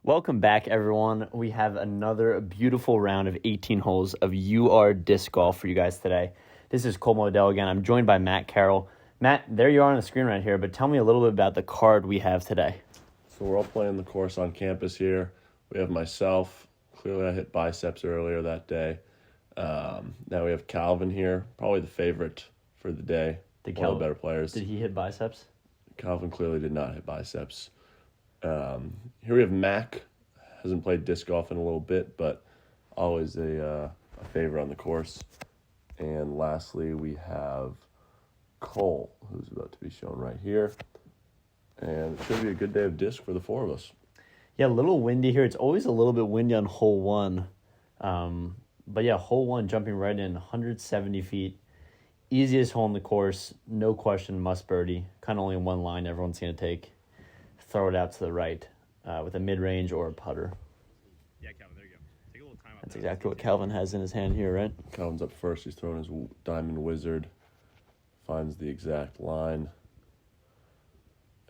Welcome back, everyone. We have another beautiful round of 18 holes of UR disc golf for you guys today. This is Cole Modell again. I'm joined by Matt Carroll. Matt, there you are on the screen right here, but tell me a little bit about the card we have today. So we're all playing the course on campus here. We have myself. Clearly I hit biceps earlier that day. Now we have Calvin here, probably the favorite for the day. One of the better players. Did he hit biceps? Calvin clearly did not hit biceps. Here we have Mac. Hasn't played disc golf in a little bit, but always a favorite on the course. And lastly, we have Cole, who's about to be shown right here. And it should be a good day of disc for the four of us. Yeah, a little windy here. It's always a little bit windy on hole one. But yeah, hole one jumping right in, 170 feet. Easiest hole in the course, no question, must birdie. Kind of only one line everyone's going to take. Throw it out to the right with a mid-range or a putter. Yeah, Calvin, there you go. Take a little time out. That's exactly what Calvin has in his hand here, right? Calvin's up first. He's throwing his diamond wizard. Finds the exact line.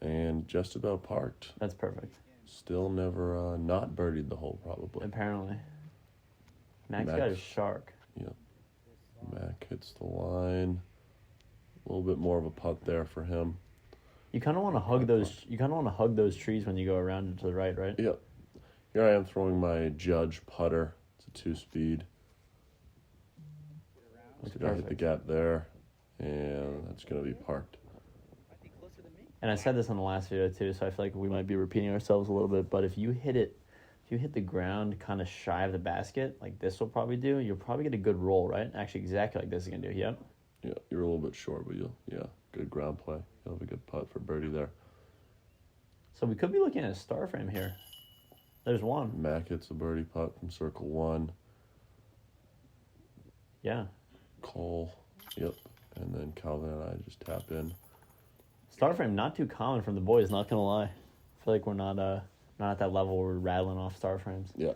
And just about parked. That's perfect. Still never not birdied the hole, probably. Apparently. Max got a shark. Yep. Mac hits the line. A little bit more of a putt there for him. You kind of want to hug those. You kind of want to hug those trees when you go around it to the right, right? Yep. Here I am throwing my Judge putter. It's a 2-speed. So I hit the gap there, and that's going to be parked. And I said this in the last video too, so I feel like we might be repeating ourselves a little bit. But if you hit the ground kind of shy of the basket, like this will probably do, you'll probably get a good roll, right? Actually, exactly like this is gonna do. Yep. Yeah, you're a little bit short, but good ground play. You'll have a good putt for birdie there. So we could be looking at a star frame here. There's one. Mac hits a birdie putt from circle one. Yeah. Cole, yep. And then Calvin and I just tap in. Star frame, not too common from the boys, not gonna lie. I feel like we're not at that level where we're rattling off star frames. Yeah.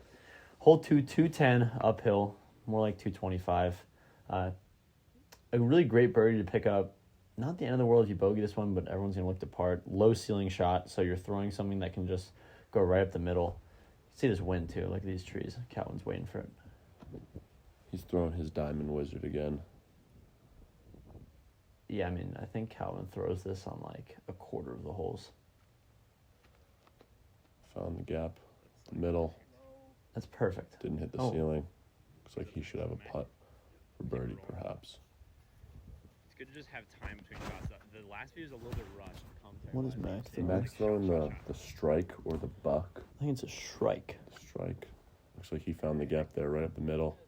Hole 2, 210 uphill, more like 225. A really great birdie to pick up. Not the end of the world if you bogey this one, but everyone's going to look the part. Low ceiling shot, so you're throwing something that can just go right up the middle. You see this wind, too. Look at these trees. Calvin's waiting for it. He's throwing his diamond wizard again. Yeah, I mean, I think Calvin throws this on, like, a quarter of the holes. Found the gap. The middle. That's perfect. Didn't hit the ceiling. Looks like he should have a putt for birdie, perhaps. It's good to just have time between shots. The last view is a little bit rushed. What is Max doing? Max throwing the strike or the buck. I think it's a shrike. The strike. Looks like he found the gap there right up the middle.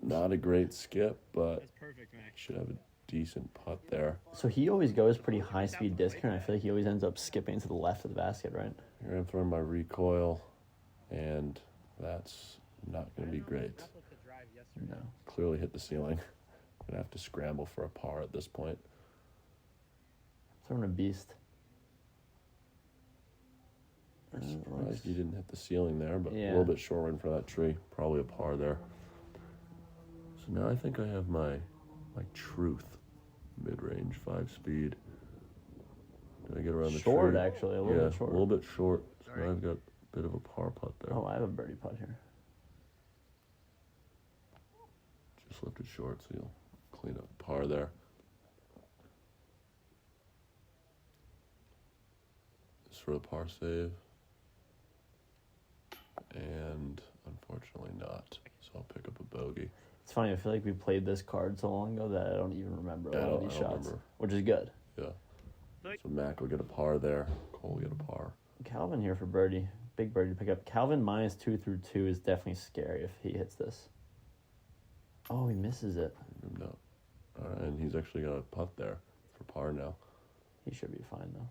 Not a great skip, but that's perfect, Max. Should have a decent putt there. So he always goes pretty high-speed disc here, and I feel like he always ends up skipping to the left of the basket, right? Here I'm throwing my recoil, and that's not going to be great. No. Clearly hit the ceiling. Going to have to scramble for a par at this point. Throwing a beast. I'm surprised you didn't hit the ceiling there, but a little bit short in front of that tree. Probably a par there. So now I think I have my truth mid-range 5-speed. Did I get around the tree? Short, actually. A little bit short. A little bit short. So now I've got a bit of a par putt there. Oh, I have a birdie putt here. Just left it short, so you'll clean up par there. This for a par save. And unfortunately not. So I'll pick up a bogey. It's funny, I feel like we played this card so long ago that I don't even remember a lot of these shots. Which is good. Yeah. So Mac will get a par there. Cole will get a par. Calvin here for birdie. Big birdie to pick up. Calvin minus 2 through 2 is definitely scary if he hits this. Oh, he misses it. No. All right, and he's actually got a putt there for par now. He should be fine, though.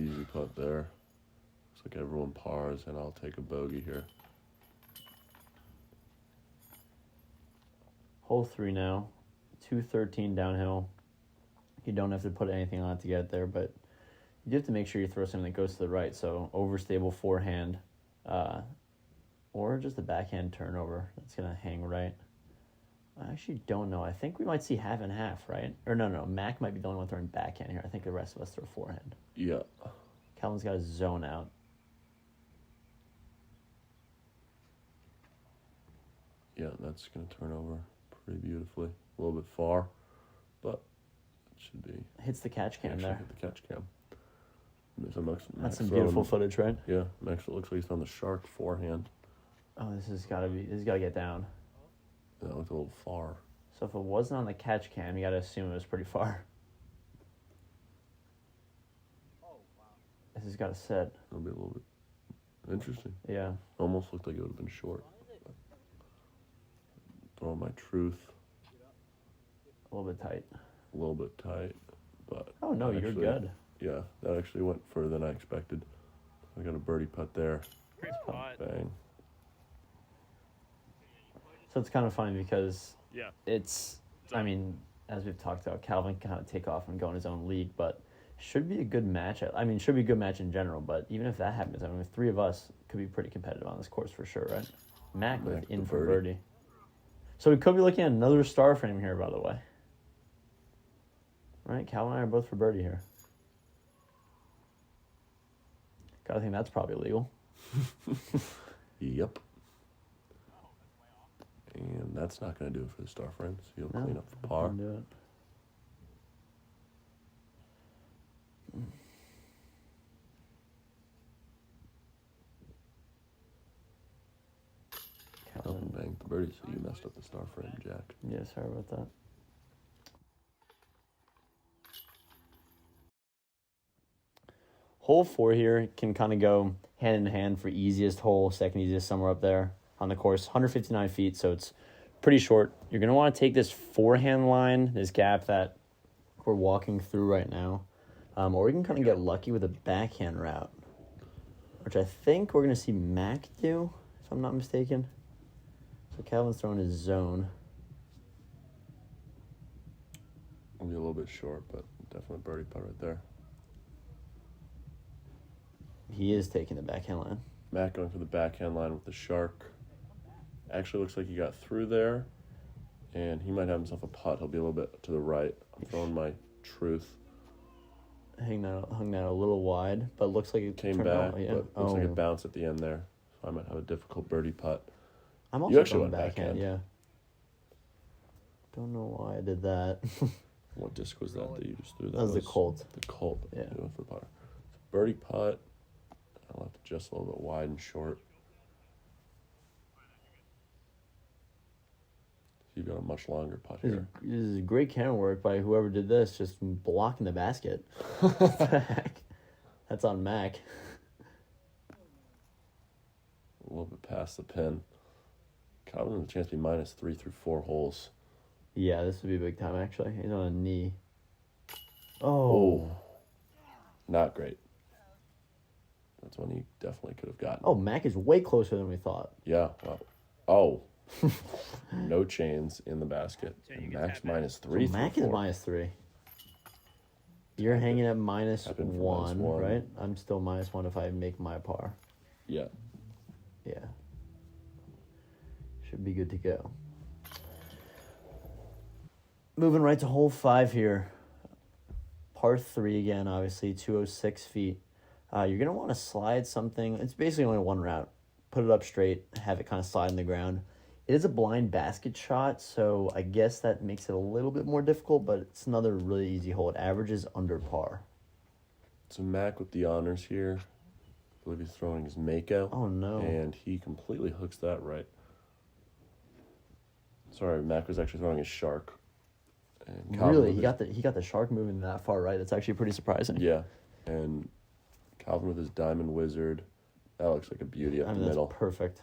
Easy putt there. Looks like everyone pars, and I'll take a bogey here. Hole 3 now. 213 downhill. You don't have to put anything on it to get there, but you do have to make sure you throw something that goes to the right. So overstable forehand, or just a backhand turnover that's going to hang right. I actually don't know. I think we might see half and half, right? Or no. Mac might be the only one throwing backhand here. I think the rest of us throw forehand. Yeah. Calvin's got his zone out. Yeah, that's going to turn over pretty beautifully. A little bit far, but it should be. Hits the catch cam Actually there. hit the catch cam. That's some beautiful footage, right? Yeah, Max looks like he's on the shark forehand. Oh, this has got to get down. That looked a little far. So if it wasn't on the catch cam, you got to assume it was pretty far. This has got to set. It'll be a little bit interesting. Yeah. Almost looked like it would have been short. Throwing my truth. A little bit tight. A little bit tight, but. Oh, no, you're good. Yeah, that actually went further than I expected. I got a birdie putt there. Great spot. Bang. So it's kind of funny because Yeah. I mean, as we've talked about, Calvin can kind of take off and go in his own league, but should be a good match. I mean, should be a good match in general, but even if that happens, I mean, the three of us could be pretty competitive on this course for sure, right? Mac with in for birdie. So we could be looking at another star frame here, by the way. Right, Calvin and I are both for birdie here. Gotta think that's probably legal. Yep. And that's not going to do it for the star frames. He'll clean up the par. Do it. Calvin banged the birdie, so you messed up the star frame, Jack. Yeah, sorry about that. Hole 4 here can kind of go hand in hand for easiest hole, second easiest, somewhere up there on the course. 159 feet, so it's pretty short. You're going to want to take this forehand line, this gap that we're walking through right now, or we can kind of get lucky with a backhand route, which I think we're going to see Mac do, if I'm not mistaken. So Calvin's throwing his zone. It'll be a little bit short, but definitely birdie putt right there. He is taking the backhand line. Matt going for the backhand line with the shark. Actually looks like he got through there, and he might have himself a putt. He'll be a little bit to the right. I'm throwing my truth. Hung that a little wide, but looks like it Came turned back, out, yeah. but looks like it bounced at the end there. So I might have a difficult birdie putt. I'm You also actually going went backhand, yeah. Don't know why I did that. What disc was that you just threw? That was the Colt. The Colt. Yeah. You went for the putter. So birdie putt. I'll have to adjust a little bit wide and short. You've got a much longer putt here. This is great camera work by whoever did this, just blocking the basket. What the heck? That's on Mac. A little bit past the pin. Calvin has a chance to be -3 through 4 holes. Yeah, this would be big time, actually. He's on a knee. Oh. Not great. That's one he definitely could have gotten. Oh, Mac is way closer than we thought. Yeah. Well, oh. No chains in the basket. So you And can Max tap in. -3 So Mac through is 4. -3. You're hanging at Tap in for -1, -1. right? I'm still -1 if I make my par. Yeah. Yeah. Should be good to go. Moving right to hole 5 here. Par 3 again, obviously, 206 feet. You're going to want to slide something. It's basically only one route. Put it up straight, have it kind of slide in the ground. It is a blind basket shot, so I guess that makes it a little bit more difficult, but it's another really easy hole. It averages under par. So Mac with the honors here. I believe he's throwing his Mako. Oh, no. And he completely hooks that right. Sorry, Mac was actually throwing his shark. And Calvin Really? with He got the shark moving that far right. That's actually pretty surprising. Yeah. And Calvin with his diamond wizard. That looks like a beauty up I mean, the that's middle. perfect.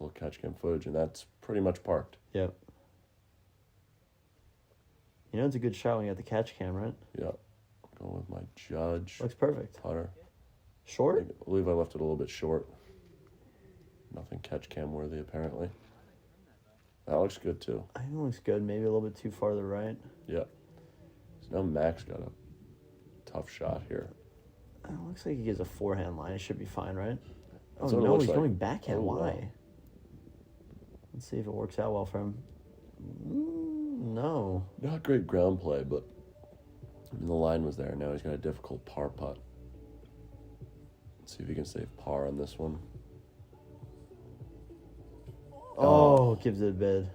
Little catch cam footage, and that's pretty much parked. Yep. You know it's a good shot when you got the catch cam, right? Yep. I'm going with my judge. Looks perfect. Putter. Short? I believe I left it a little bit short. Nothing catch cam worthy, apparently. That looks good, too. I think it looks good. Maybe a little bit too far to the right. Yep. So now Mac's got a tough shot here. It looks like he gives a forehand line. It should be fine, right? That's Oh, what it no, looks he's like. going backhand. Oh, Why? wow. Let's see if it works out well for him. No. Not great ground play, but the line was there. Now he's got a difficult par putt. Let's see if he can save par on this one. Oh, gives it a bid.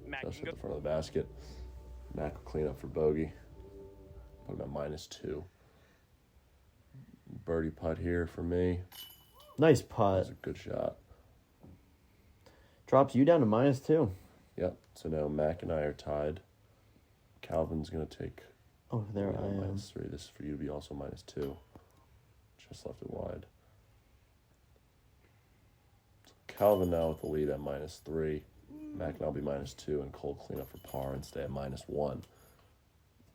Mac, Just you at can the front of the basket. Mac will clean up for bogey. Put him at -2. Birdie putt here for me. Nice That putt. was a good shot. Drops you down to -2. Yep. So now Mac and I are tied. Calvin's going to take Oh, there I am. -3. This is for you to be also -2. Just left it wide. So Calvin now with the lead at -3. Mac now be -2, and Cole clean up for par and stay at -1.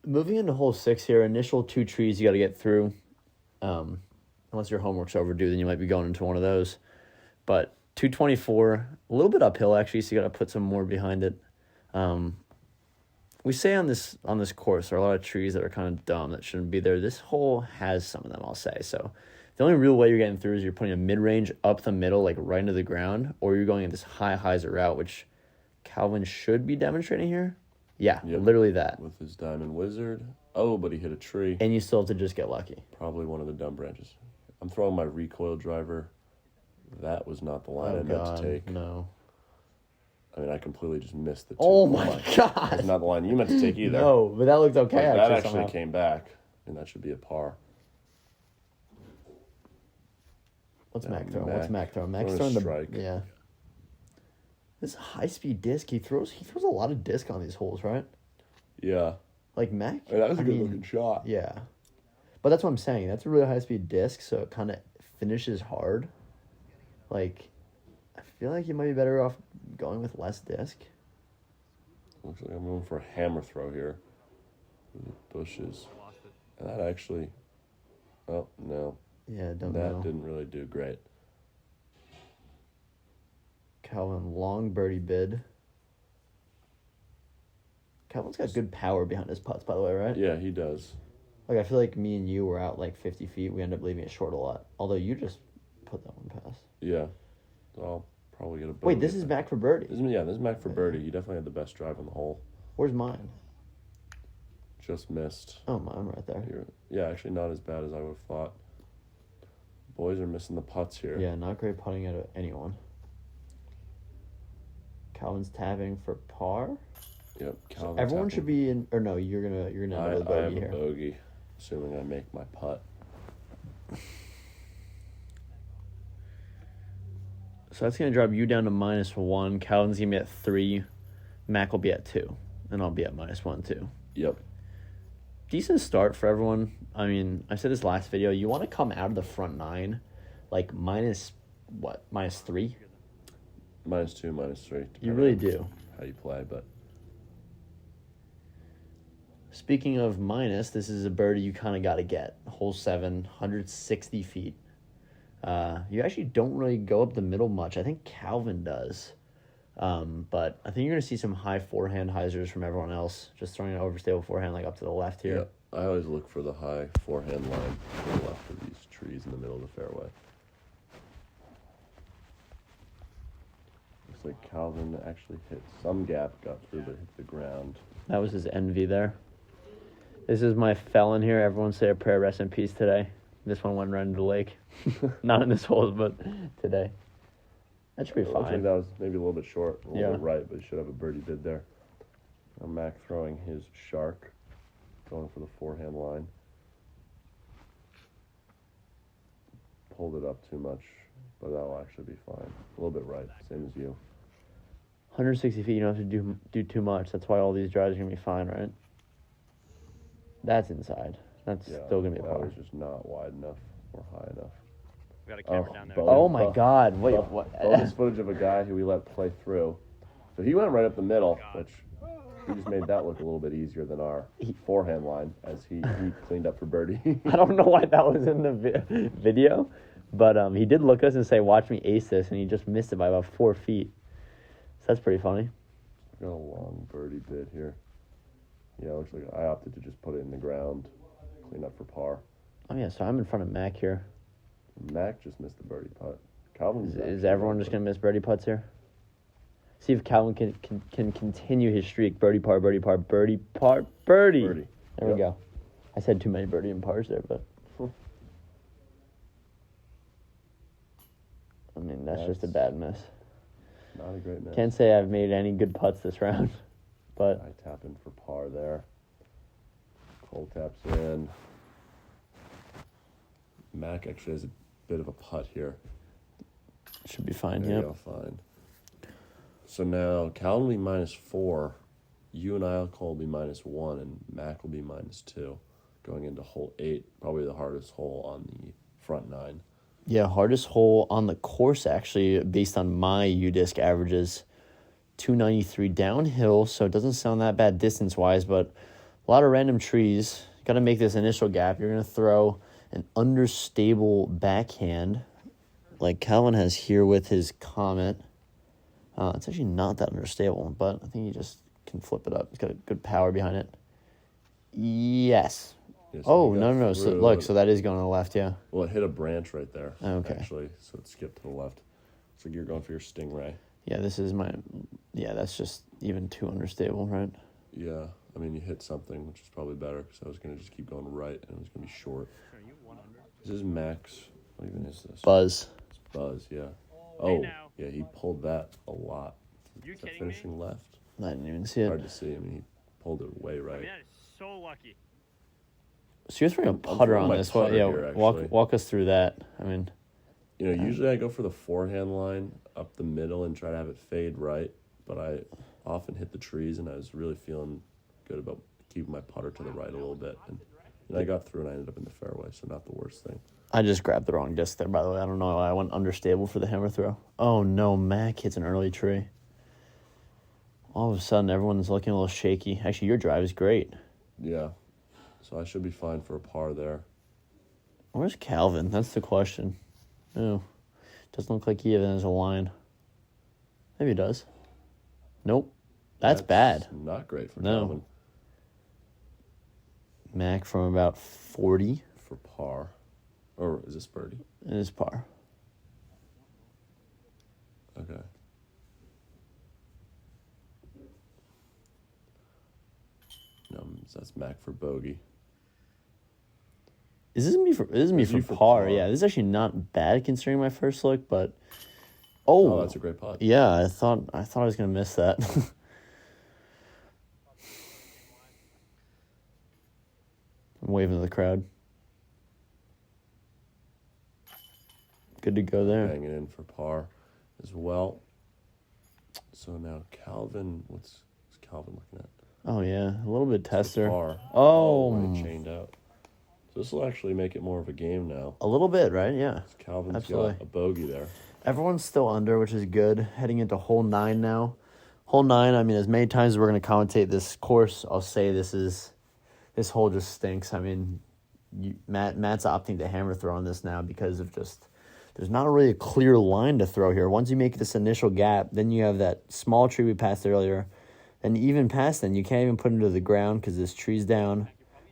Moving into hole 6 here, initial 2 trees you got to get through. Unless your homework's overdue, then you might be going into one of those. But 224, a little bit uphill actually, so you got to put some more behind it. We say on this course there are a lot of trees that are kind of dumb that shouldn't be there. This hole has some of them, I'll say. So the only real way you're getting through is you're putting a mid-range up the middle, like right into the ground, or you're going in this high hyzer route, which Calvin should be demonstrating here. Yeah, Yep. literally that. With his Diamond Wizard. Oh, but he hit a tree. And you still have to just get lucky. Probably one of the dumb branches. I'm throwing my recoil driver. That was not the line I meant to take. No. I mean, I completely just missed the two. Oh my That's God. not the line you meant to take either. No, but that looked okay. But that actually somehow. came back, and that should be a par. What's Yeah, Mac throwing? What's Mac throwing? Mac's throwing throwing a the strike. Yeah. This high-speed disc, he throws a lot of disc on these holes, right? Yeah. Like Mac. I mean, that was a I good mean, looking shot. Yeah. But that's what I'm saying. That's a really high-speed disc, so it kind of finishes hard. Like, I feel like you might be better off going with less disc. Looks like I'm going for a hammer throw here. The bushes. lost it. And that actually. Oh, no. Yeah, don't That know. didn't really do great. Calvin, long birdie bid. Calvin's got good power behind his putts, by the way, right? Yeah, he does. Like, I feel like me and you were out like 50 feet. We end up leaving it short a lot. Although you just put that one past. Yeah. So I'll probably get a Wait, bogey this if is I- Mac for birdie. This is Mac for birdie. He definitely had the best drive on the hole. Where's mine? Just missed. Oh, mine right there. Yeah, actually not as bad as I would have thought. Boys are missing the putts here. Yeah, not great putting at anyone. Calvin's tabbing for par. Yep. So everyone should be in, or no, you're gonna end up with a I have bogey a here. bogey, assuming I make my putt. So that's gonna drop you down to -1. Calvin's gonna be at 3. Mac will be at 2, and I'll be at -1 too. Yep. Decent start for everyone. I mean, I said this last video. You want to come out of the front 9, like -3. -2, -3. You really do. How you play, but Speaking of minus, this is a birdie you kind of got to get. Hole 7, 160 feet. You actually don't really go up the middle much. I think Calvin does. But I think you're going to see some high forehand hyzers from everyone else. Just throwing an overstable forehand like up to the left here. yep. I always look for the high forehand line to the left of these trees in the middle of the fairway. Looks like Calvin actually hit some gap, got through, but hit the ground. That was his envy there. This is my felon here. Everyone say a prayer, rest in peace today. This one went right into the lake. Not in this hole, but today. That should be It looks like fine. that was maybe a little bit short, a little Yeah. bit right, but he should have a birdie bid there. Now Mac throwing his shark, going for the forehand line. Pulled it up too much, but that'll actually be fine. A little bit right, same as you. 160 feet, you don't have to do too much. That's why all these drives are going to be fine, right? That's inside. That's Yeah, still going to be a that par. was just not wide enough or high enough. We got a camera Oh, down there. bonus. Oh my God! Wait, Bonus what? bonus footage of a guy who we let play through. So he went right up the middle, which we just made that look a little bit easier than our forehand line as he cleaned up for birdie. I don't know why that was in the video, but he did look at us and say, "Watch me ace this," and he just missed it by about 4 feet. So that's pretty funny. Got a long birdie bid here. Yeah, looks like I opted to just put it in the ground, clean up for par. Oh yeah, so I'm in front of Mac here. Mac just missed the birdie putt. Calvin's Is everyone just going to miss birdie putts here? See if Calvin can continue his streak. Birdie par, birdie par, birdie par, birdie. Birdie. There we go. I said too many birdie and pars there, but I mean that's just a bad miss. Not a great miss. Can't say I've made any good putts this round, but I tap in for par there. Cole taps in. Mac actually has a bit of a putt here. should be fine. There you Yep. go, fine. So now Calvin will be -4. You and Cole will be -1, and Mac will be -2. Going into hole 8, probably the hardest hole on the front 9. Yeah, hardest hole on the course actually, based on my UDisc averages, 293 downhill, so it doesn't sound that bad distance-wise, but a lot of random trees. Got to make this initial gap. You're going to throw an understable backhand, like Calvin has here with his Comet. It's actually not that understable, but I think he just can flip it up. It's got a good power behind it. Yes. Yeah, so Oh, he got no. So through look, it. so that is going to the left, yeah. Well, it hit a branch right there, Okay. actually, so it skipped to the left. So you're going for your Stingray. Yeah, this is that's just even too understable, right? Yeah, I mean, you hit something, which is probably better, because I was going to just keep going right, and it was going to be short. Are you 100? This is Max. What even is this? Buzz. It's Buzz, yeah. Hey, Oh, now. yeah, he pulled that a lot. You Is that kidding me? finishing left? I didn't even see it. Hard to see. I mean, he pulled it way I right. mean, that is so lucky. So you're throwing a I'm putter throwing on my this. putter Yeah, here, actually. walk us through that. I mean, You know, usually I go for the forehand line up the middle and try to have it fade right, but I often hit the trees, and I was really feeling good about keeping my putter to the right a little bit. And I got through, and I ended up in the fairway, so not the worst thing. I just grabbed the wrong disc there, by the way. I don't know why I went understable for the hammer throw. Oh, no, Mac hits an early tree. All of a sudden, everyone's looking a little shaky. Actually, your drive is great. Yeah, so I should be fine for a par there. Where's Calvin? That's the question. No. Doesn't look like he even has a line. Maybe he does. Nope. That's bad. Not great for No. Calvin. Mac from about 40 For par. Or is this birdie? is par. Okay. No, so that's Mac for bogey. This is me for you for par. par. Yeah, this is actually not bad considering my first look, but oh, that's a great putt. yeah, I thought I was gonna miss that. I'm waving to the crowd. Good to go there. Banging in for par as well. So now Calvin, what's Calvin looking at? Oh yeah, a little bit tester. Par. Oh. Right, chained out. So this will actually make it more of a game now. A little bit, right? Yeah. Calvin's Absolutely. got a bogey there. Everyone's still under, which is good. Heading into hole 9 now. Hole 9, I mean, as many times as we're going to commentate this course, I'll say this hole just stinks. I mean, Matt's opting to hammer throw on this now because of just, there's not really a clear line to throw here. Once you make this initial gap, then you have that small tree we passed earlier. And even past then, you can't even put it into the ground because this tree's down.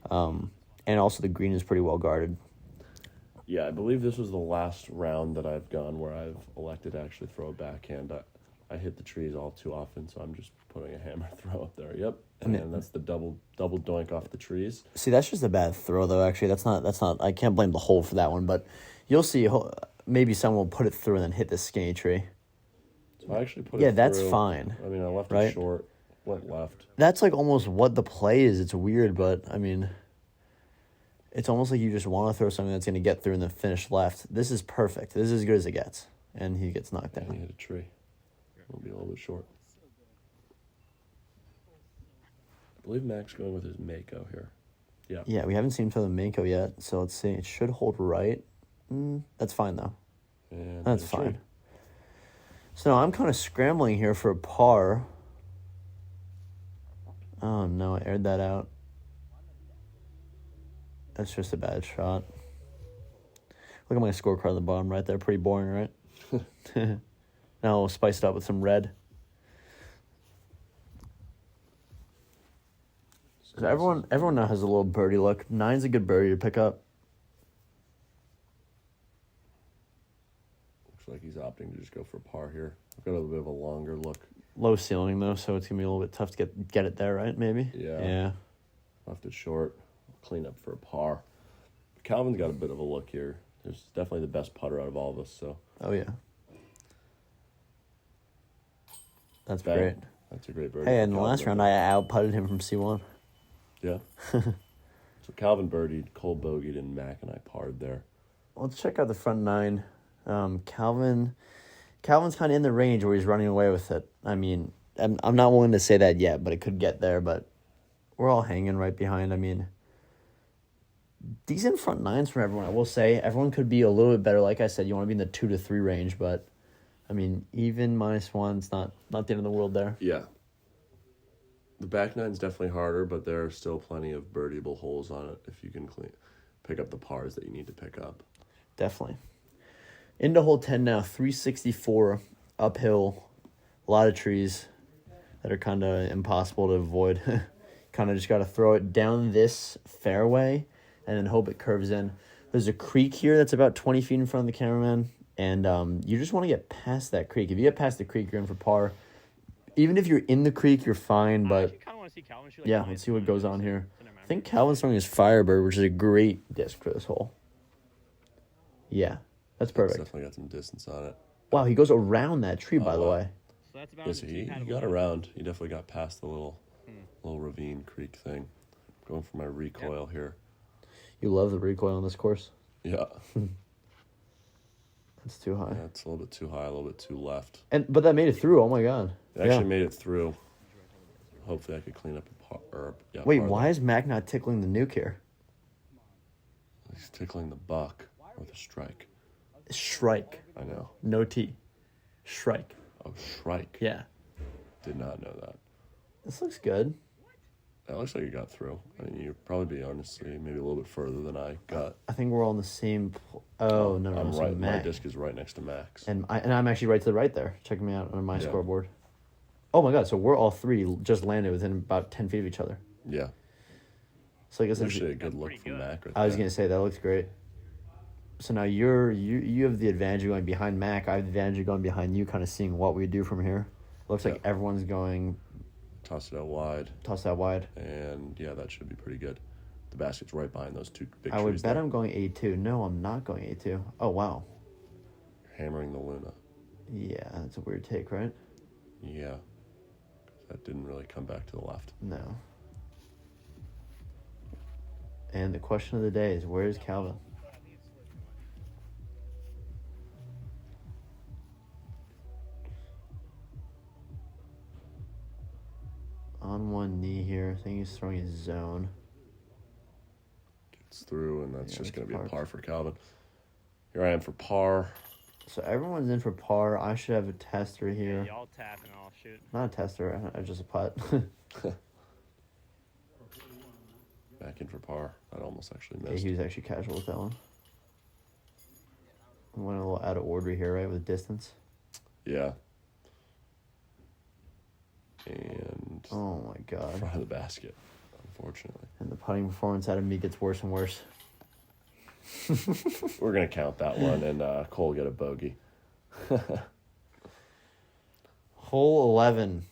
And also the green is pretty well guarded. Yeah, I believe this was the last round that I've gone where I've elected to actually throw a backhand. I hit the trees all too often, so I'm just putting a hammer throw up there. Yep, and then that's the double doink off the trees. See, that's just a bad throw, though. Actually, that's not. I can't blame the hole for that one, but you'll see. Maybe someone will put it through and then hit the skinny tree. So I actually put it Yeah, through. that's fine. I mean, I left Right? it short, went left. That's like almost what the play is. It's weird, but I mean, it's almost like you just want to throw something that's going to get through and then finish left. This is perfect. This is as good as it gets, and he gets knocked And he down. hit a tree. It'll be a little bit short. I believe Mac's going with his Mako here. Yeah. Yeah, we haven't seen him throw the Mako yet, so let's see. It should hold right. That's fine though. And That's hit a tree. fine. So I'm kind of scrambling here for a par. Oh no, I aired that out. That's just a bad shot. Look at my scorecard at the bottom right there. Pretty boring, right? Now we'll spice it up with some red. So everyone now has a little birdie look. 9's a good birdie to pick up. Looks like he's opting to just go for par here. I've got a little bit of a longer look Low ceiling, though, so it's going to be a little bit tough to get it there, right? Maybe? Yeah. Yeah. Left it short. Clean up for a par. Calvin's got a bit of a look here. There's definitely the best putter out of all of us, so. Oh, yeah. That's Bang. great. That's a great birdie. Hey, for in the Calvin last right round, there. I out-putted him from C1. Yeah. So Calvin birdied, Cole bogeyed, and Mac and I parred there. Let's check out the front nine. Calvin's kind of in the range where he's running away with it. I mean, I'm not willing to say that yet, but it could get there. But we're all hanging right behind. I mean, decent front nines from everyone. I will say everyone could be a little bit better. Like I said, you want to be in the 2 to 3 range, but I mean, even -1's not the end of the world there. Yeah. The back nine's definitely harder, but there are still plenty of birdieable holes on it if you can pick up the pars that you need to pick up. Definitely. Into hole 10 now, 364 uphill, a lot of trees that are kind of impossible to avoid. Kind of just got to throw it down this fairway and then hope it curves in. There's a creek here that's about 20 feet in front of the cameraman, and you just want to get past that creek. If you get past the creek, you're in for par. Even if you're in the creek, you're fine, I but actually kind of want to see Calvin shoot. yeah, let's see what goes on here. I think Calvin's throwing his Firebird, which is a great disc for this hole. Yeah, that's It's perfect. definitely got some distance on it. Wow, he goes around that tree, by the wow. way. So that's about. Yes, he got around. He definitely got past the little ravine creek thing. Going for my recoil here. You love the recoil on this course. Yeah. That's too high. Yeah, it's a little bit too high, a little bit too left. But that made it through. Oh my god. It actually Yeah. made it through. Hopefully I could clean up a par. Wait, par why there. is Mac not tickling the nuke here? He's tickling the buck with a strike. Shrike. I know. No T. Shrike. Oh, shrike. Yeah. Did not know that. This looks good. That looks like you got through. I mean, you'd probably be, honestly, maybe a little bit further than I got. I think we're all in the same... Oh, no, I'm so right. My Mac. disc is right next to Max. And I'm actually right to the right there. Check me out on my Yeah. scoreboard. Oh my god, so we're all three just landed within about 10 feet of each other. Yeah. So I guess It's actually a it's, good look pretty from good. Mac right I was there. going to say, that looks great. So now you have the advantage of going behind Mac. I have the advantage of going behind you, kind of seeing what we do from here. Looks like Yeah. everyone's going... Toss it out wide. Toss that wide. And, yeah, that should be pretty good. The basket's right behind those two big I trees would bet there. I'm going A2. No, I'm not going A2. Oh, wow. Hammering the Luna. Yeah, that's a weird take, right? Yeah. That didn't really come back to the left. No. And the question of the day is, where is Calvin? On one knee here. I think he's throwing his zone. Gets through, and that's Yeah, just it's going to be par. a par for Calvin. Here I am for par. So everyone's in for par. I should have a tester Yeah, here. y'all tap and I'll shoot. Not a tester, just a putt. Back in for par. That almost actually Yeah, missed. he was actually casual with that one. Went a little out of order here, right, with distance. Yeah. And Oh my god. front of the basket, unfortunately. And the putting performance out of me gets worse and worse. We're going to count that one, and Cole get a bogey. Hole 11,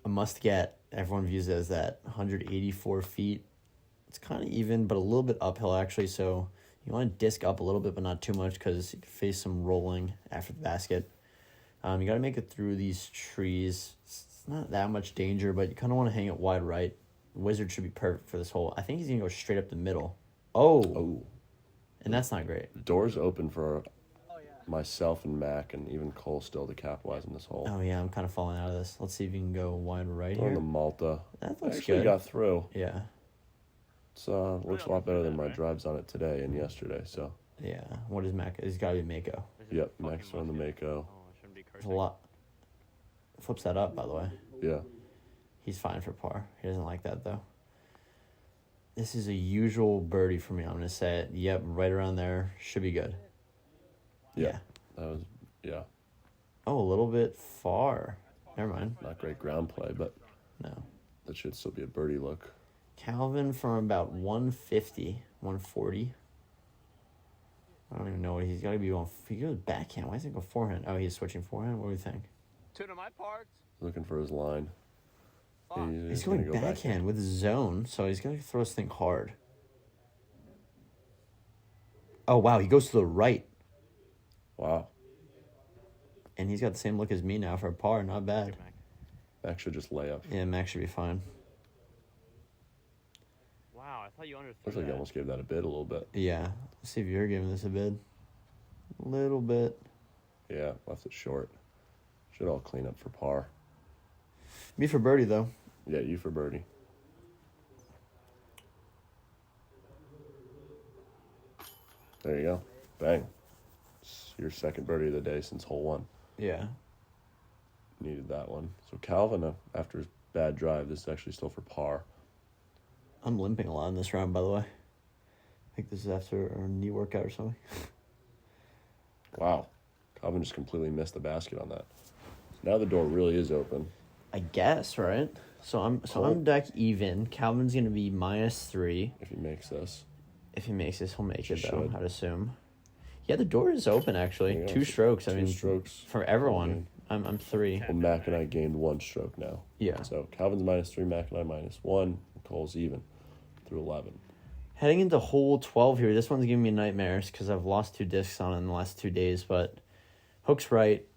a must get. Everyone views it as that 184 feet. It's kind of even, but a little bit uphill actually. So you want to disc up a little bit, but not too much because you can face some rolling after the basket. You got to make it through these trees. It's not that much danger, but you kind of want to hang it wide right. Wizard should be perfect for this hole. I think he's going to go straight up the middle. Oh. And that's not great. The door's open for myself and Mac, and even Cole still to capitalize on this hole. Oh, yeah, I'm kind of falling out of this. Let's see if you can go wide right On here. the Malta. That looks Actually good. got through. Yeah. It's looks a lot better than my drives on it today and yesterday. So, Yeah. What is Mac? It's got to be Mako. yep, Max on the Mako. Oh, I shouldn't be There's cursing. a lot. Flips that up, by the way. Yeah. He's fine for par. He doesn't like that, though. This is a usual birdie for me. I'm going to say it. Yep, right around there. Should be good. Yeah. That was, yeah, Oh, a little bit far. Never mind. not great ground play, but No. that should still be a birdie look. Calvin from about 150, 140. I don't even know what he's got to be on. He goes backhand. Why is he go forehand? Oh, he's switching forehand. What do you think? Two to my parts. Looking for his line. He's gonna going go backhand with zone, so he's going to throw this thing hard. Oh, wow. He goes to the right. Wow. And he's got the same look as me now for a par. Not bad. Good, Mac. Max should just lay up. Yeah, Max should be fine. Wow, I thought you underthrew Looks like that. you almost gave that a bid a little bit. Yeah. Let's see if you're giving this a bid. A little bit. Yeah, left it short. Should all clean up for par. Me for birdie, though. Yeah, you for birdie. There you go. Bang. It's your second birdie of the day since hole 1. Yeah. Needed that one. So Calvin, after his bad drive, this is actually still for par. I'm limping a lot in this round, by the way. I think this is after a knee workout or something. Wow. Calvin just completely missed the basket on that. Now the door really is open. I guess, right? So I'm deck even. Calvin's gonna be -3. If he makes this. If he makes this, he'll make it though, Should. I'd assume. Yeah, the door is open actually. Yeah, 2 strokes. I two mean, strokes. for everyone. I'm 3. Well, Mac and I gained 1 stroke now. Yeah. So Calvin's -3, Mac and I -1. Cole's even through 11. Heading into hole 12 here. This one's giving me nightmares because I've lost 2 discs on it in the last 2 days. But hook's right.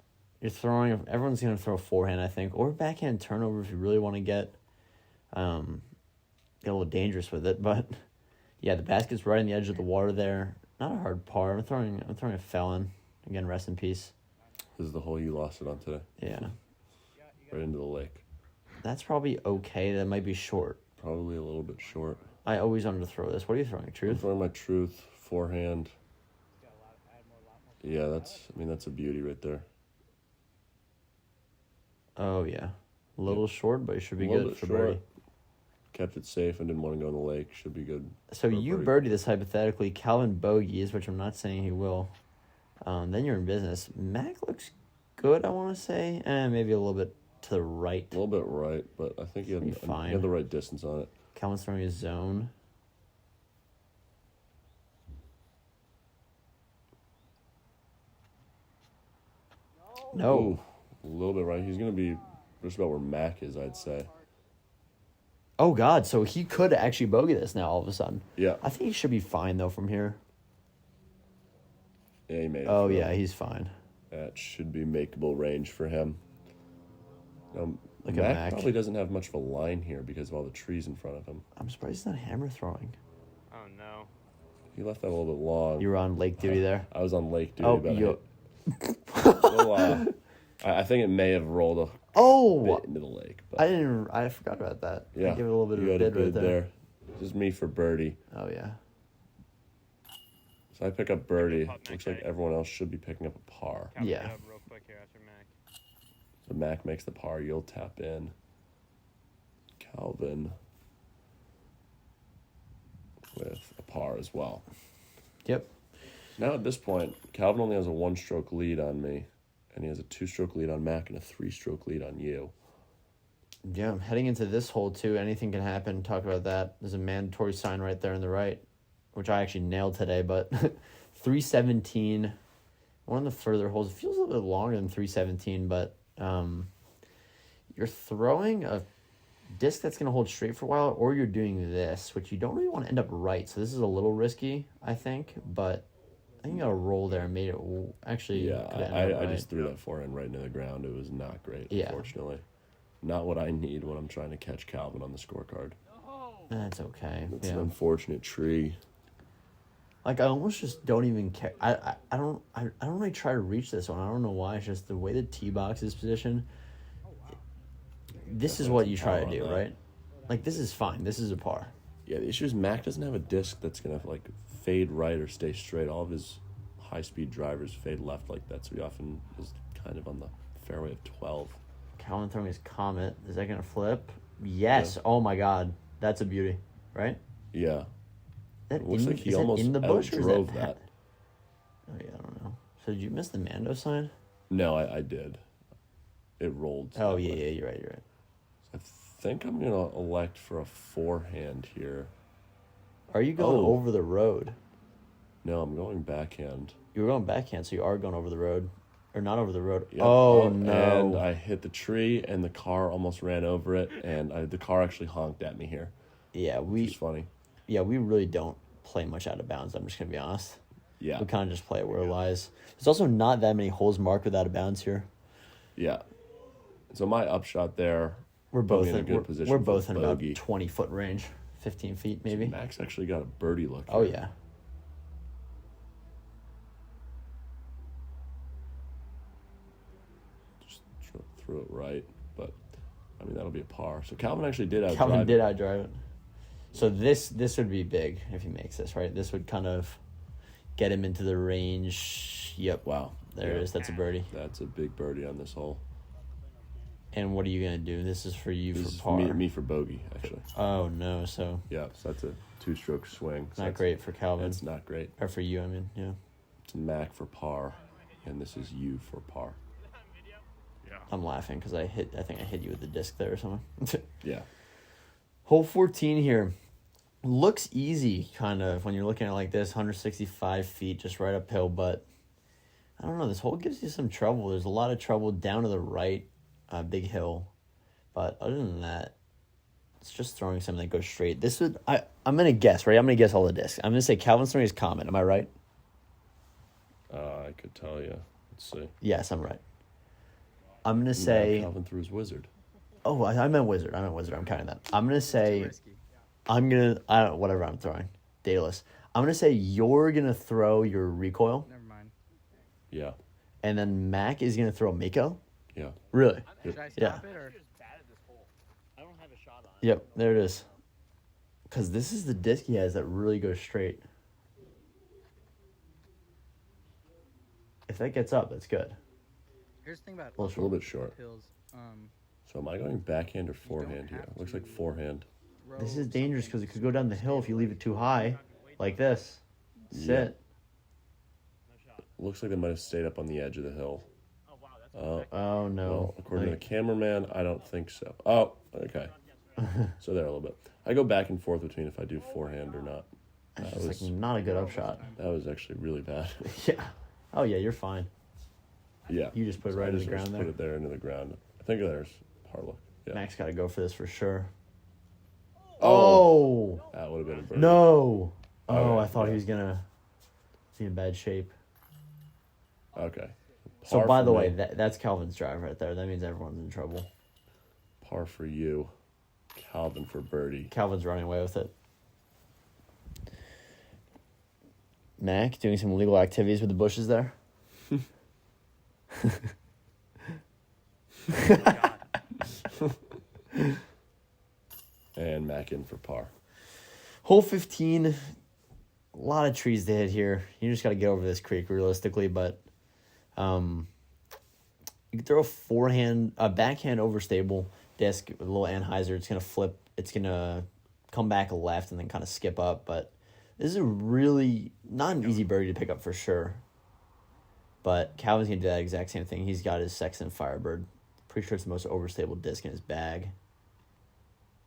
You're throwing. Everyone's gonna throw a forehand, I think, or backhand turnover if you really want to get a little dangerous with it. But yeah, the basket's right on the edge of the water there. Not a hard par. I'm throwing a felon. Again, rest in peace. This is the hole you lost it on today. Yeah. Right into the lake. That's probably okay. That might be short. Probably a little bit short. I always underthrow this. What are you throwing? I'm Truth? throwing my truth forehand. Yeah, that's a beauty right there. Oh, yeah. A little short, but it should be A little good bit for short. birdie. Kept it safe and didn't want to go in the lake. Should be good. So for you birdie. birdie this hypothetically. Calvin bogeys, which I'm not saying he will. Then you're in business. Mac looks good, I want to say. Maybe a little bit to the right. A little bit right, but I think he Be fine. had the right distance on it. Calvin's throwing his zone. No. Ooh, a little bit right. He's going to be just about where Mac is, I'd say. Oh, God. So he could actually bogey this now all of a sudden. Yeah. I think he should be fine, though, from here. Yeah, he made it. Oh, through. yeah, he's fine. That should be makeable range for him. Look at Mac Mac. probably doesn't have much of a line here because of all the trees in front of him. I'm surprised he's not hammer throwing. Oh no. He left that a little bit long. You were on lake duty there. I was on lake duty, Oh, but you. I think it may have rolled a Oh, bit into the lake. But I forgot about that. yeah, I gave it a little bit you of a had bid right there. This is me for birdie. Oh yeah. So I pick up birdie. putt, Mac, Looks like eh? everyone else should be picking up a par. Calvin, Yeah. get up real quick here after Mac. So Mac makes the par. You'll tap in. Calvin with a par as well. Yep. Now at this point, Calvin only has a 1-stroke lead on me, and he has a 2-stroke lead on Mac and a 3-stroke lead on you. Yeah, I'm heading into this hole too. Anything can happen. Talk about that. There's a mandatory sign right there on the right, which I actually nailed today. But 317, one of the further holes. It feels a little bit longer than 317, but you're throwing a disc that's going to hold straight for a while, or you're doing this, which you don't really want to end up right. So this is a little risky, I think, but I think you got a roll there and made it actually. Yeah, could end up I right. just threw that forehand right into the ground. It was not great, Yeah. unfortunately. Not what I need when I'm trying to catch Calvin on the scorecard. That's okay. It's yeah. an unfortunate tree. Like I almost just don't even care. I don't really try to reach this one. I don't know why. It's just the way the tee box is positioned. This is what you try to Power on do, that. right? Like this is fine. This is a par. Yeah, the issue is Mac doesn't have a disc that's going to like fade right or stay straight. All of his high-speed drivers fade left like that, so he often is kind of on the fairway of 12. Calvin throwing his Comet. Is that gonna flip? Yes. Yeah. Oh my God, that's a beauty, right? Yeah. That It looks like he is that almost in the bush or is outdrove that? that. Oh yeah, I don't know. So did you miss the Mando sign? No, I did. It rolled. Oh that yeah, way. yeah, you're right. I think I'm going to elect for a forehand here. Are you going Oh. over the road? No, I'm going backhand. You were going backhand, so you are going over the road. Or not over the road. Yep. Oh, no. And I hit the tree, and the car almost ran over it, and the car actually honked at me here. Yeah, Which is funny. Yeah, we really don't play much out of bounds. I'm just going to be honest. Yeah. We kind of just play it where it lies. There's also not that many holes marked with out of bounds here. Yeah. So my upshot there, We're both in a good position. We're for both in about bogey. 20-foot range, 15 feet maybe. Max actually got a birdie look. Oh here. yeah. Just threw it right, but I mean that'll be a par. So Calvin actually did outdrive. Calvin did outdrive it. So this would be big if he makes this, right? This would kind of get him into the range. Yep. Wow. There it is. That's a birdie. That's a big birdie on this hole. And what are you gonna do? This is for you This is for par. me for bogey, actually. Oh no! So Yeah, so that's a 2-stroke swing. So not great for Calvin. That's not great. Or for you, I mean, yeah. It's Mac for par, and this is you for par. I'm laughing because I think I hit you with the disc there or something. Yeah. Hole 14 here. Looks easy, kind of, when you're looking at it like this, 165 feet, just right uphill, but I don't know, this hole gives you some trouble. There's a lot of trouble down to the right, big hill, but other than that, it's just throwing something that goes straight. This would, I'm going to guess, right? I'm going to guess all the discs. I'm going to say Calvin's throwing his Comet. Am I right? I could tell you. Let's see. Yes, I'm right. I'm going to say... Calvin threw his wizard. Oh, I meant Wizard. I'm counting that. I'm going to say... I don't know, whatever I'm throwing. Dayless. I'm going to say you're going to throw your recoil. Never mind. Yeah. And then Mac is going to throw Mako. Yeah. Really? Should I stop Yeah. it or? I don't have a shot on it. Yep, there it is. Because this is the disc he has that really goes straight. If that gets up, that's good. Here's the thing about A little bit short. pills. So am I going backhand or forehand here? have Looks to like forehand. This is dangerous because it could go down the hill if you leave it too high, like this. Sit. Looks like they might have stayed up on the edge of the hill. Oh, no. Well, according to the cameraman, I don't think so. Oh, okay. So there a little bit. I go back and forth between if I do forehand or not. That's just like not a good upshot. That was actually really bad. Yeah. Oh, yeah, you're fine. Yeah. You just put it So right I in the just ground there. Put it there into the ground. I think there's par look. Yeah. Max got to go for this for sure. Oh. Oh! That would have been a birdie. No! Oh, Okay, I thought he yeah. was going to be in bad shape. Okay. So, Par by for the me. way, that's Calvin's drive right there. That means everyone's in trouble. Par for you. Calvin for birdie. Calvin's running away with it. Mac doing some illegal activities with the bushes there. And Mac in for par. Hole 15, a lot of trees to hit here. You just got to get over this creek realistically, but you can throw a backhand overstable disc with a little anhyzer. It's going to flip. It's going to come back left and then kind of skip up, but this is a really not an easy birdie to pick up for sure. But Calvin's going to do that exact same thing. He's got his Sexton Firebird. Pretty sure it's the most overstable disc in his bag.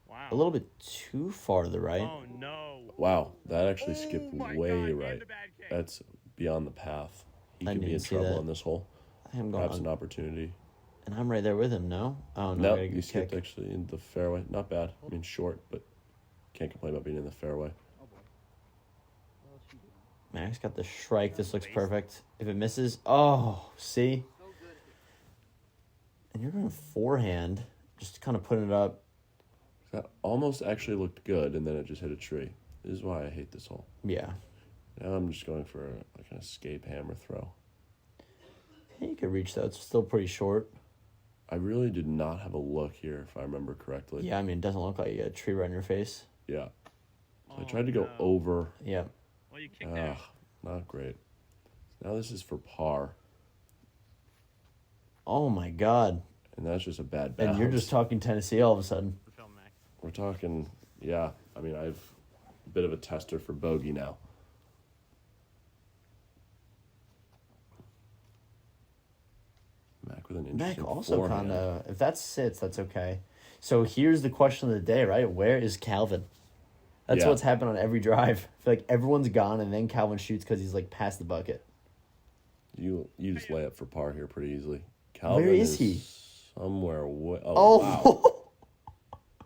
Wow. A little bit too far to the right. Oh no. Wow, that actually skipped my way God, right. and a bad kick. That's beyond the path. He I could be didn't in see trouble that. on this hole. I think I'm going Perhaps on. an opportunity. And I'm right there with him, no? Oh, no, I No, gotta you get skipped kick. actually in the fairway. Not bad. I mean, short, but can't complain about being in the fairway. Max got the strike. This looks perfect. If it misses, oh, see? And you're going forehand, just kind of putting it up. That almost actually looked good, and then it just hit a tree. This is why I hate this hole. Yeah. Now I'm just going for like an escape hammer throw. Yeah, you could reach that. It's still pretty short. I really did not have a look here, if I remember correctly. Yeah, I mean, it doesn't look like you got a tree right in your face. Yeah. So I tried to go over. Yeah. Well, you kicked out. Not great. Now this is for par, Oh, my God. and that's just a bad bounce. And you're just talking Tennessee all of a sudden. We're talking, yeah. I mean, I've a bit of a tester for bogey now. Mac with an interesting Mac also forehand. kind of, if that sits, that's okay. So here's the question of the day, right? Where is Calvin? That's Yeah. what's happened on every drive. I feel like everyone's gone, and then Calvin shoots because he's like past the bucket. You just lay up for par here pretty easily. Calvin Where is he? Somewhere. Oh,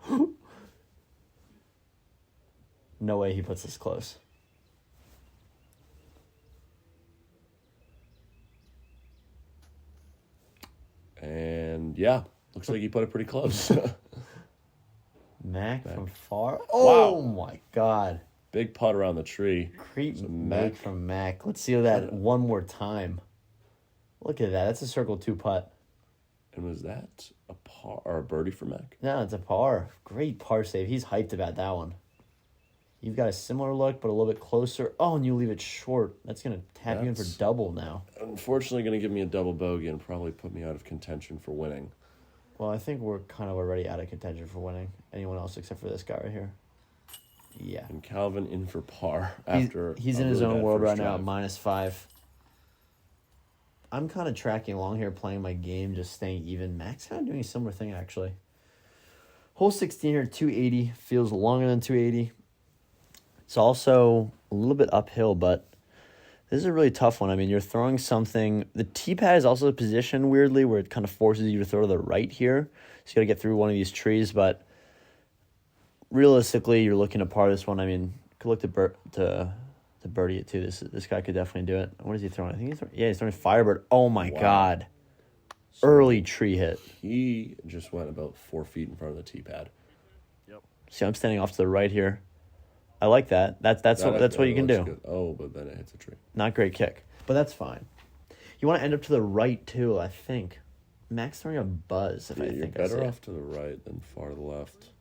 Wow. No way he puts this close. And yeah, looks like he put it pretty close. Mac from far. Oh Wow. my God. Big putt around the tree. Creep So make from Mac. Let's see that one more time. Look at that. That's a circle 2 putt. And was that a par or a birdie for Mac? No, it's a par. Great par save. He's hyped about that one. You've got a similar look, but a little bit closer. Oh, and you leave it short. That's going to tap you in for double now. Unfortunately, going to give me a double bogey and probably put me out of contention for winning. Well, I think we're kind of already out of contention for winning. Anyone else except for this guy right here. Yeah. And Calvin in for par after He's a in his really own bad world right first now at drive. -5. I'm kind of tracking along here, playing my game, just staying even. Mac's kind of doing a similar thing, actually. Hole 16 here, 280. Feels longer than 280. It's also a little bit uphill, but this is a really tough one. I mean, you're throwing something. The tee pad is also positioned weirdly where it kind of forces you to throw to the right here. So you got to get through one of these trees, but realistically, you're looking to par this one. I mean, could look to birdie it too. This guy could definitely do it. What is he throwing? I think he's throwing Firebird. Oh my God. So Early tree hit. He just went about 4 feet in front of the tee pad. Yep. See, I'm standing off to the right here. I like that. That's what you can looks do. good. Oh, but then it hits a tree. Not great kick, but that's fine. You want to end up to the right too, I think. Mac's throwing a buzz. If Yeah, I you're think better I see off to the right than far to the left.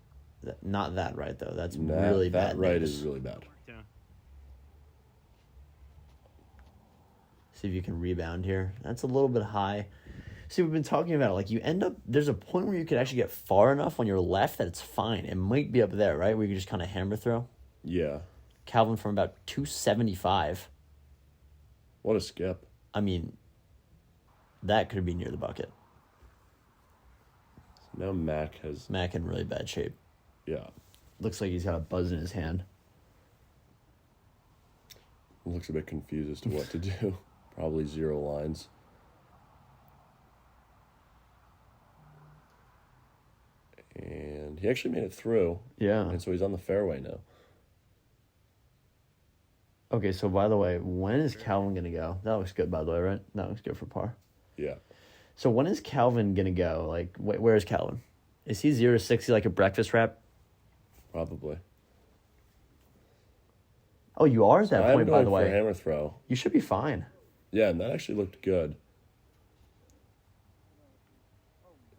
it. Not that right though. That's That, really bad. That right news. is really bad. Yeah. See if you can rebound here. That's a little bit high. See, we've been talking about it. Like, you end up, there's a point where you could actually get far enough on your left that it's fine. It might be up there, right? Where you can just kind of hammer throw. Yeah. Calvin from about 275. What a skip. I mean, that could be near the bucket. Now Mac has... Mac in really bad shape. Yeah. Looks like he's got a buzz in his hand. Looks a bit confused as to what to do. Probably 0 lines. And he actually made it through. Yeah. And so he's on the fairway now. Okay, so by the way, when is Calvin going to go? That looks good, by the way, right? That looks good for par. Yeah. So when is Calvin going to go? Like, where is Calvin? Is he 0 to 60 like a breakfast wrap? Probably. Oh, you are at that I'm point, going by the for way. hammer throw. You should be fine. Yeah, and that actually looked good.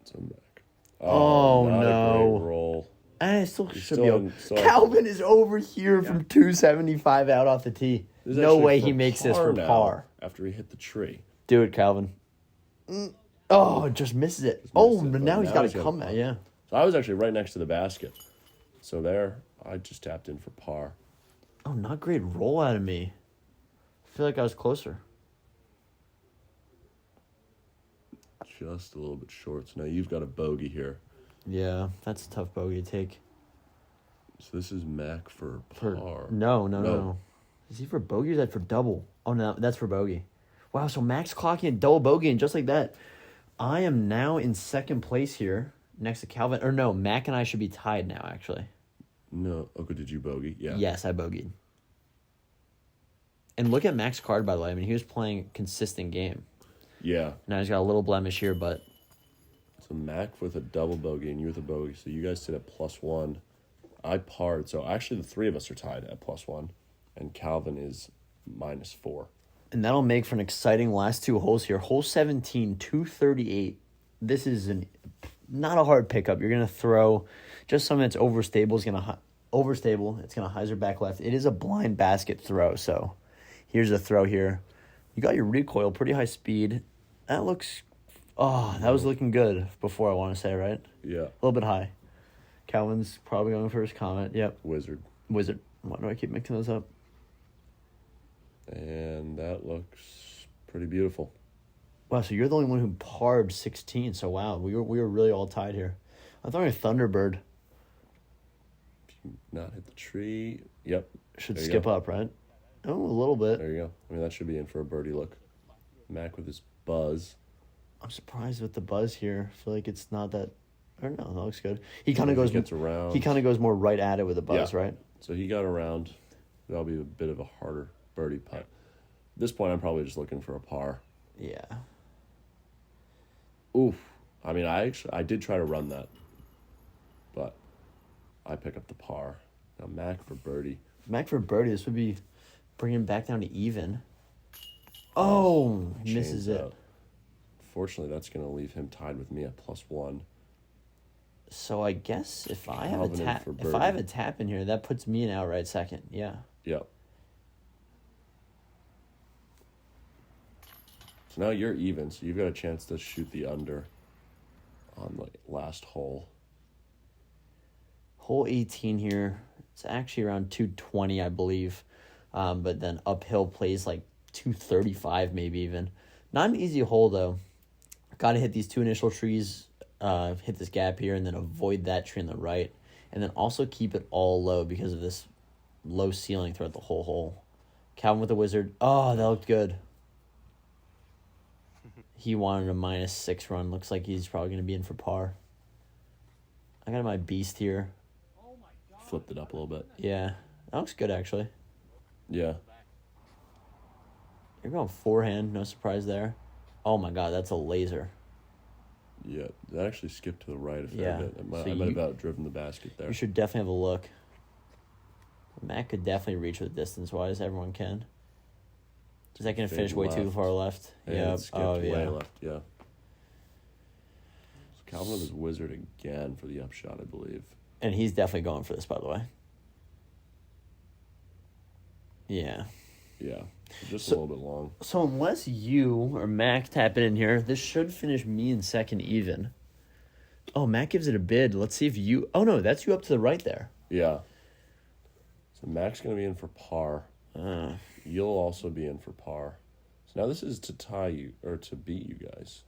It's a Mac. Oh, not no. A great roll. I still should still be in- okay. still in- Calvin is over here from 275 out off the tee. This is No actually way for he makes this par for now, par. after he hit the tree. Do it, Calvin. Oh, just misses it. Oh, missed it, but but now he's now got he's to got come a out. putt. Yeah. So I was actually right next to the basket. So there, I just tapped in for par. Oh, not great roll out of me. I feel like I was closer. Just a little bit short. So now you've got a bogey here. Yeah, that's a tough bogey to take. So this is Mac for For par. No. Is he for bogey or is that for double? Oh, no, that's for bogey. Wow, so Max clocking a double bogey and just like that. I am now in second place here next to Calvin. Or no, Mac and I should be tied now, actually. No. Okay, did you bogey? Yeah. Yes, I bogeyed. And look at Mac's card, by the way. I mean, he was playing a consistent game. Yeah. Now he's got a little blemish here, but So Mac with a double bogey and you with a bogey. So you guys sit at +1. I parred. So actually the 3 of us are tied at +1. And Calvin is -4. and that'll make for an exciting last 2 holes here. Hole 17, 238. This is not a hard pickup. You're going to throw just something that's overstable. It's going to hyzer back left. It is a blind basket throw, so here's a throw here. You got your recoil, pretty high speed. That looks... Oh, that was looking good before, I want to say, right? Yeah. A little bit high. Calvin's probably going for his comment. Yep. Wizard. Wizard. Why do I keep mixing those up? And that looks pretty beautiful. Wow, so you're the only one who parred 16. So wow, we were really all tied here. I'm throwing a Thunderbird. Not hit the tree. Yep. Should There you skip go. up, right? Oh, a little bit. There you go. I mean, that should be in for a birdie look. Mac with his buzz. I'm surprised with the buzz here. I feel like it's not that. I don't know. That looks good. He kind of Gets around. He kind of goes more right at it with the buzz, Yeah. right? So he got around. That'll be a bit of a harder birdie putt. At this point, I'm probably just looking for a par. Yeah. Oof. I mean, I did try to run that, but I pick up the par. Now Mac for birdie. Mac for birdie. This would be bringing him back down to even. Oh, misses Chains it. out. Fortunately, that's going to leave him tied with me at +1. So I guess if I have Calvin a in tap, for if birdie. I have a tap in here, that puts me in outright second. Yeah. Yep. So now you're even, so you've got a chance to shoot the under on the last hole. Hole 18 here. It's actually around 220, I believe. But then uphill plays like 235, maybe even. Not an easy hole, though. Got to hit these two initial trees, hit this gap here, and then avoid that tree on the right. And then also keep it all low because of this low ceiling throughout the whole hole. Calvin with the wizard. Oh, that looked good. He wanted a -6 run. Looks like he's probably going to be in for par. I got my beast here. Flipped it up a little bit. Yeah, that looks good, actually. Yeah. You're going forehand. No surprise there. Oh, my God, that's a laser. Yeah. That actually skipped to the right a fair Yeah. bit. So I might have outdriven the basket there. You should definitely have a look. Matt could definitely reach with distance-wise. Everyone can. Is that going to finish way too left. far left? And Yeah. it skipped Oh, way yeah. left, yeah. So Calvin with his wizard again for the upshot, I believe. And he's definitely going for this, by the way. Yeah. Yeah. Just So- a little bit long. So unless you or Mac tap it in here, this should finish me in second even. Oh, Mac gives it a bid. Let's see if you... Oh, no, that's you up to the right there. Yeah. So Mac's going to be in for par. You'll also be in for par. So now this is to tie you, or to beat you guys.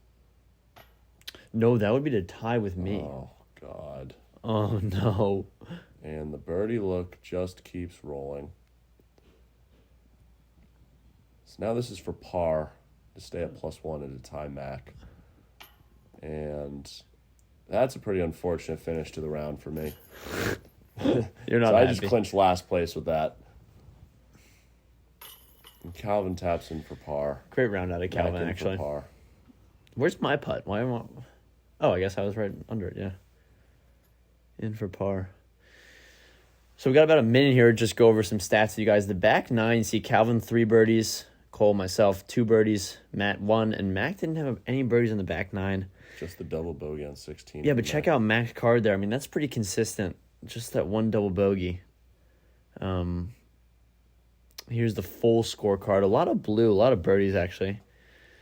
No, that would be to tie with me. Oh, God. Oh, no. And the birdie look just keeps rolling. So now this is for par to stay at +1 and to tie Mac. And that's a pretty unfortunate finish to the round for me. You're not So I happy. just clinched last place with that. And Calvin taps in for par. Great round out of Mac Calvin, in for actually. par. Where's my putt? Why am I... Oh, I guess I was right under it, yeah. In for par. So we got about a minute here to just go over some stats with you guys. The back nine, you see Calvin 3 birdies, Cole, myself 2 birdies, Matt 1, and Mac didn't have any birdies in the back nine. Just the double bogey on 16. Yeah, but check out Mac's card there. I mean, that's pretty consistent. Just that one double bogey. Here's the full scorecard. A lot of blue, a lot of birdies, actually.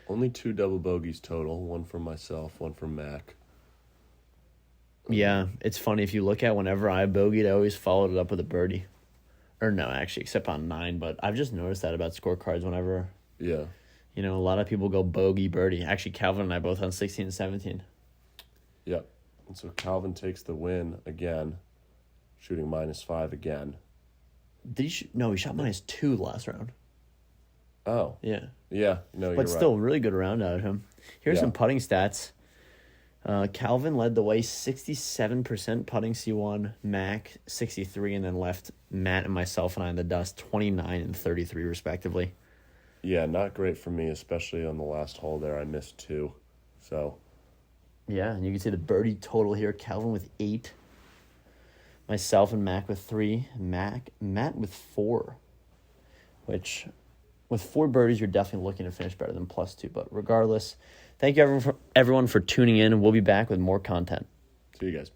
Only 2 double bogeys total. One from myself, one from Mac. Yeah, it's funny. If you look at whenever I bogeyed, I always followed it up with a birdie. Or no, actually, except on 9. But I've just noticed that about scorecards whenever, Yeah. you know, a lot of people go bogey, birdie. Actually, Calvin and I both on 16 and 17. Yep. And so Calvin takes the win again, shooting -5 again. Did he no, he shot -2 last round. Oh. Yeah. Yeah. No, you're But right. still, really good round out of him. Here's Yeah. some putting stats. Calvin led the way, 67% putting C1, Mac 63, and then left Matt and myself and I in the dust, 29 and 33 respectively. Yeah, not great for me, especially on the last hole there. I missed 2. So, Yeah, and you can see the birdie total here. Calvin with 8, myself and Mac with 3, Matt with 4, which with 4 birdies, you're definitely looking to finish better than +2. But regardless, thank you everyone for tuning in, and we'll be back with more content. see you guys.